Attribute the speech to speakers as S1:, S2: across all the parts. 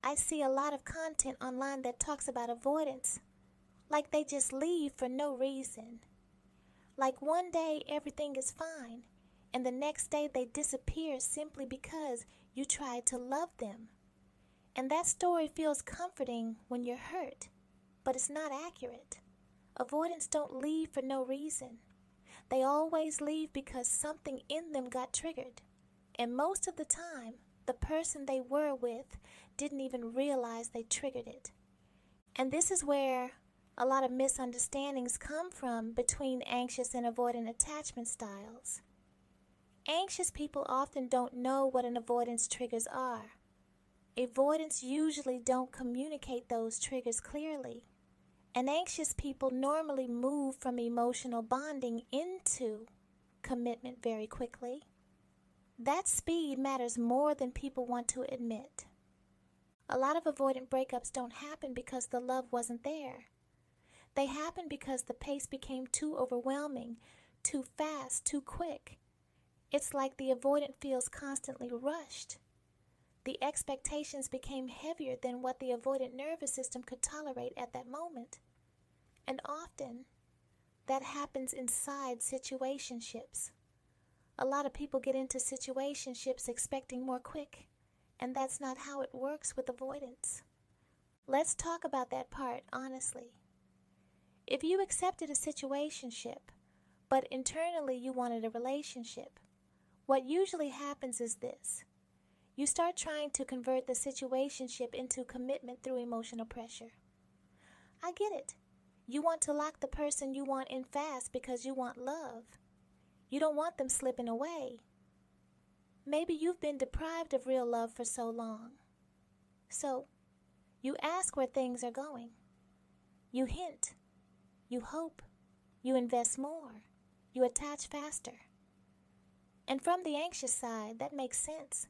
S1: I see a lot of content online that talks about avoidance, like they just leave for no reason. Like one day everything is fine, and the next day they disappear simply because you tried to love them. And that story feels comforting when you're hurt, but it's not accurate. Avoidants don't leave for no reason. They always leave because something in them got triggered. And most of the time, the person they were with didn't even realize they triggered it. And this is where a lot of misunderstandings come from between anxious and avoidant attachment styles. Anxious people often don't know what an avoidance triggers are. Avoidants usually don't communicate those triggers clearly. And anxious people normally move from emotional bonding into commitment very quickly. That speed matters more than people want to admit. A lot of avoidant breakups don't happen because the love wasn't there. They happen because the pace became too overwhelming, too fast, too quick. It's like the avoidant feels constantly rushed. The expectations became heavier than what the avoidant nervous system could tolerate at that moment. And often, that happens inside situationships. A lot of people get into situationships expecting more quick, and that's not how it works with avoidance. Let's talk about that part honestly. If you accepted a situationship, but internally you wanted a relationship, what usually happens is this. You start trying to convert the situationship into commitment through emotional pressure. I get it. You want to lock the person you want in fast because you want love. You don't want them slipping away. Maybe you've been deprived of real love for so long. So, you ask where things are going. You hint. You hope. You invest more. You attach faster. And from the anxious side, that makes sense,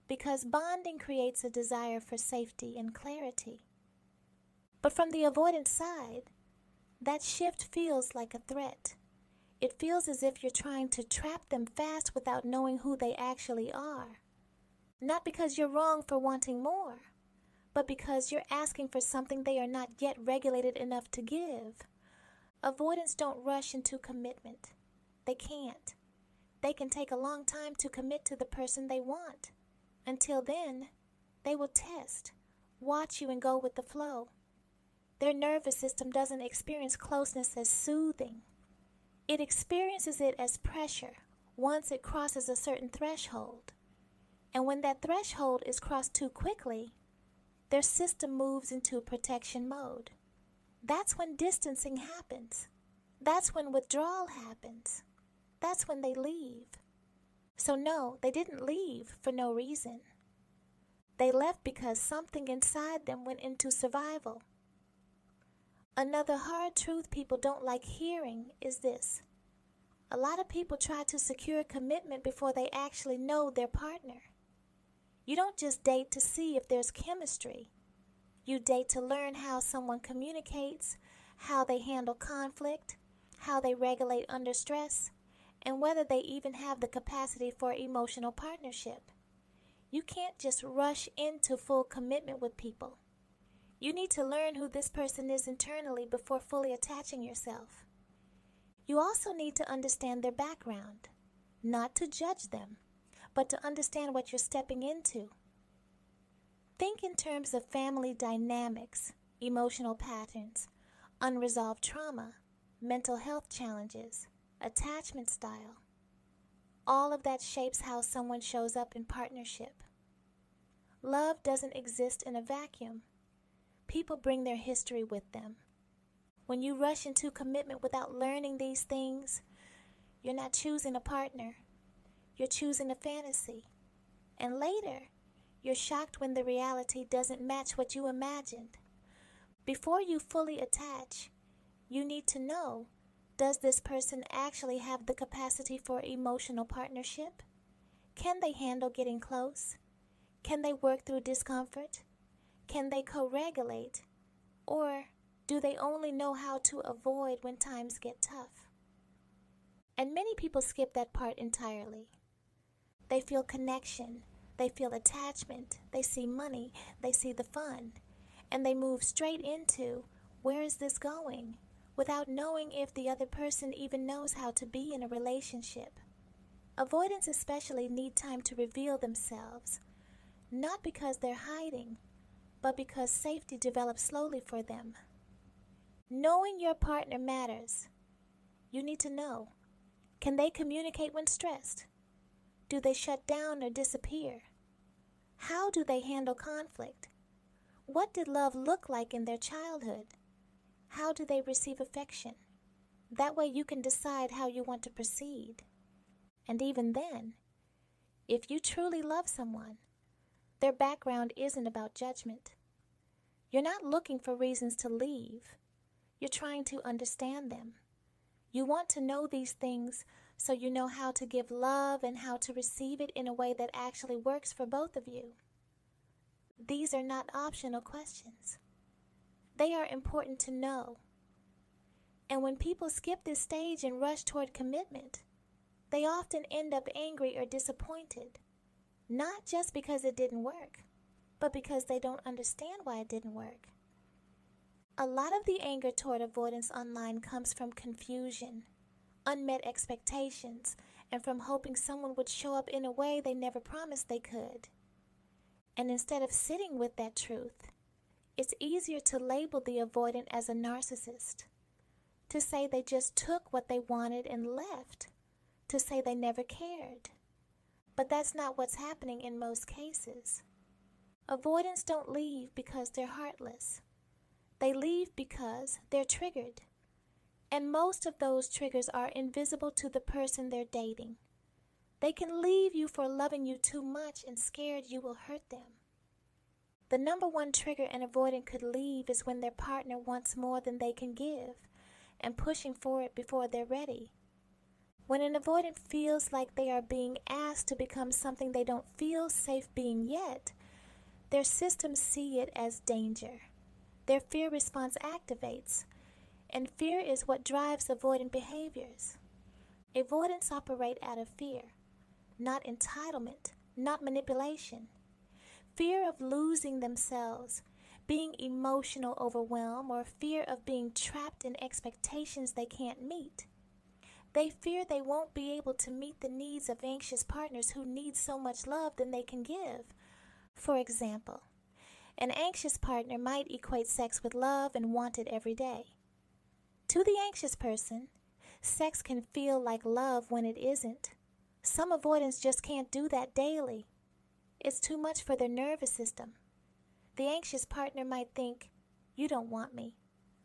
S1: because bonding creates a desire for safety and clarity. But from the avoidant side, that shift feels like a threat. It feels as if you're trying to trap them fast without knowing who they actually are. Not because you're wrong for wanting more, but because you're asking for something they are not yet regulated enough to give. Avoidants don't rush into commitment. They can't. They can take a long time to commit to the person they want. Until then, they will test, watch you and go with the flow. Their nervous system doesn't experience closeness as soothing. It experiences it as pressure once it crosses a certain threshold. And when that threshold is crossed too quickly, their system moves into protection mode. That's when distancing happens. That's when withdrawal happens. That's when they leave. So no, they didn't leave for no reason. They left because something inside them went into survival. Another hard truth people don't like hearing is this. A lot of people try to secure commitment before they actually know their partner. You don't just date to see if there's chemistry. You date to learn how someone communicates, how they handle conflict, how they regulate under stress, and whether they even have the capacity for emotional partnership. You can't just rush into full commitment with people. You need to learn who this person is internally before fully attaching yourself. You also need to understand their background, not to judge them, but to understand what you're stepping into. Think in terms of family dynamics, emotional patterns, unresolved trauma, mental health challenges, attachment style. All of that shapes how someone shows up in partnership. Love doesn't exist in a vacuum. People bring their history with them. When you rush into commitment without learning these things, you're not choosing a partner. You're choosing a fantasy. And later, you're shocked when the reality doesn't match what you imagined. Before you fully attach, you need to know, does this person actually have the capacity for emotional partnership? Can they handle getting close? Can they work through discomfort? Can they co-regulate? Or do they only know how to avoid when times get tough? And many people skip that part entirely. They feel connection. They feel attachment, they see money, they see the fun, and they move straight into, where is this going, without knowing if the other person even knows how to be in a relationship. Avoidants especially need time to reveal themselves, not because they're hiding, but because safety develops slowly for them. Knowing your partner matters. You need to know. Can they communicate when stressed? Do they shut down or disappear? How do they handle conflict? What did love look like in their childhood? How do they receive affection? That way you can decide how you want to proceed. And even then, if you truly love someone, their background isn't about judgment. You're not looking for reasons to leave. You're trying to understand them. You want to know these things so you know how to give love and how to receive it in a way that actually works for both of you. These are not optional questions. They are important to know. And when people skip this stage and rush toward commitment, they often end up angry or disappointed, not just because it didn't work, but because they don't understand why it didn't work. A lot of the anger toward avoidance online comes from confusion, unmet expectations, and from hoping someone would show up in a way they never promised they could. And instead of sitting with that truth, it's easier to label the avoidant as a narcissist, to say they just took what they wanted and left, to say they never cared. But that's not what's happening in most cases. Avoidants don't leave because they're heartless. They leave because they're triggered. And most of those triggers are invisible to the person they're dating. They can leave you for loving you too much and scared you will hurt them. The number one trigger an avoidant could leave is when their partner wants more than they can give and pushing for it before they're ready. When an avoidant feels like they are being asked to become something they don't feel safe being yet, their systems see it as danger. Their fear response activates, and fear is what drives avoidant behaviors. Avoidants operate out of fear, not entitlement, not manipulation. Fear of losing themselves, being emotional overwhelmed, or fear of being trapped in expectations they can't meet. They fear they won't be able to meet the needs of anxious partners who need so much love than they can give. For example, an anxious partner might equate sex with love and want it every day. To the anxious person, sex can feel like love when it isn't. Some avoidants just can't do that daily. It's too much for their nervous system. The anxious partner might think, "You don't want me,"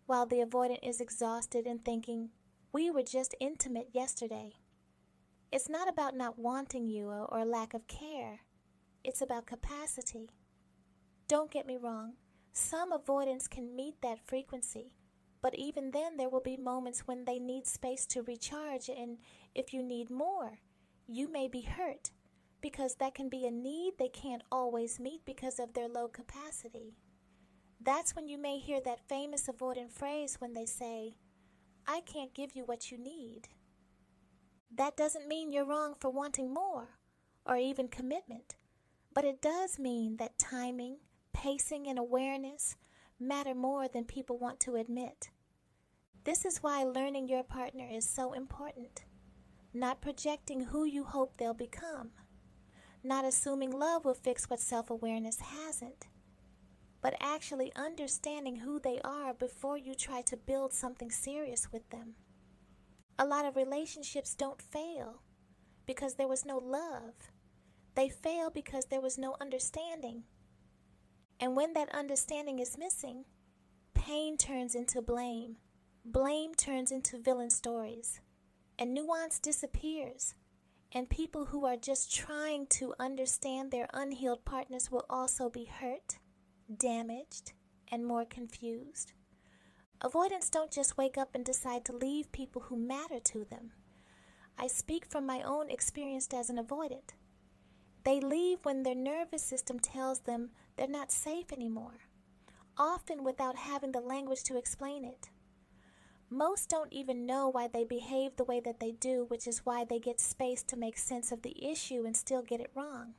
S1: while the avoidant is exhausted and thinking, "We were just intimate yesterday." It's not about not wanting you or lack of care. It's about capacity. Don't get me wrong, some avoidants can meet that frequency, but even then there will be moments when they need space to recharge, and if you need more, you may be hurt, because that can be a need they can't always meet because of their low capacity. That's when you may hear that famous avoidant phrase when they say, "I can't give you what you need." That doesn't mean you're wrong for wanting more, or even commitment, but it does mean that timing, pacing, and awareness matter more than people want to admit. This is why learning your partner is so important. Not projecting who you hope they'll become. Not assuming love will fix what self-awareness hasn't. But actually understanding who they are before you try to build something serious with them. A lot of relationships don't fail because there was no love. They fail because there was no understanding. And when that understanding is missing, pain turns into blame. Blame turns into villain stories. And nuance disappears. And people who are just trying to understand their unhealed partners will also be hurt, damaged, and more confused. Avoidants don't just wake up and decide to leave people who matter to them. I speak from my own experience as an avoidant. They leave when their nervous system tells them they're not safe anymore, often without having the language to explain it. Most don't even know why they behave the way that they do, which is why they get space to make sense of the issue and still get it wrong.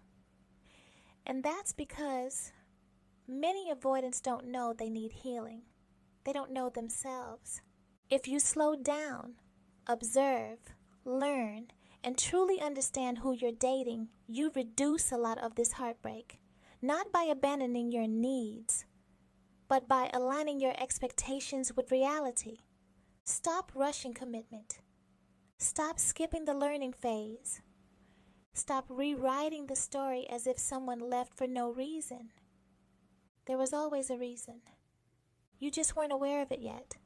S1: And that's because many avoidants don't know they need healing. They don't know themselves. If you slow down, observe, learn, and truly understand who you're dating, you reduce a lot of this heartbreak. Not by abandoning your needs, but by aligning your expectations with reality. Stop rushing commitment. Stop skipping the learning phase. Stop rewriting the story as if someone left for no reason. There was always a reason. You just weren't aware of it yet.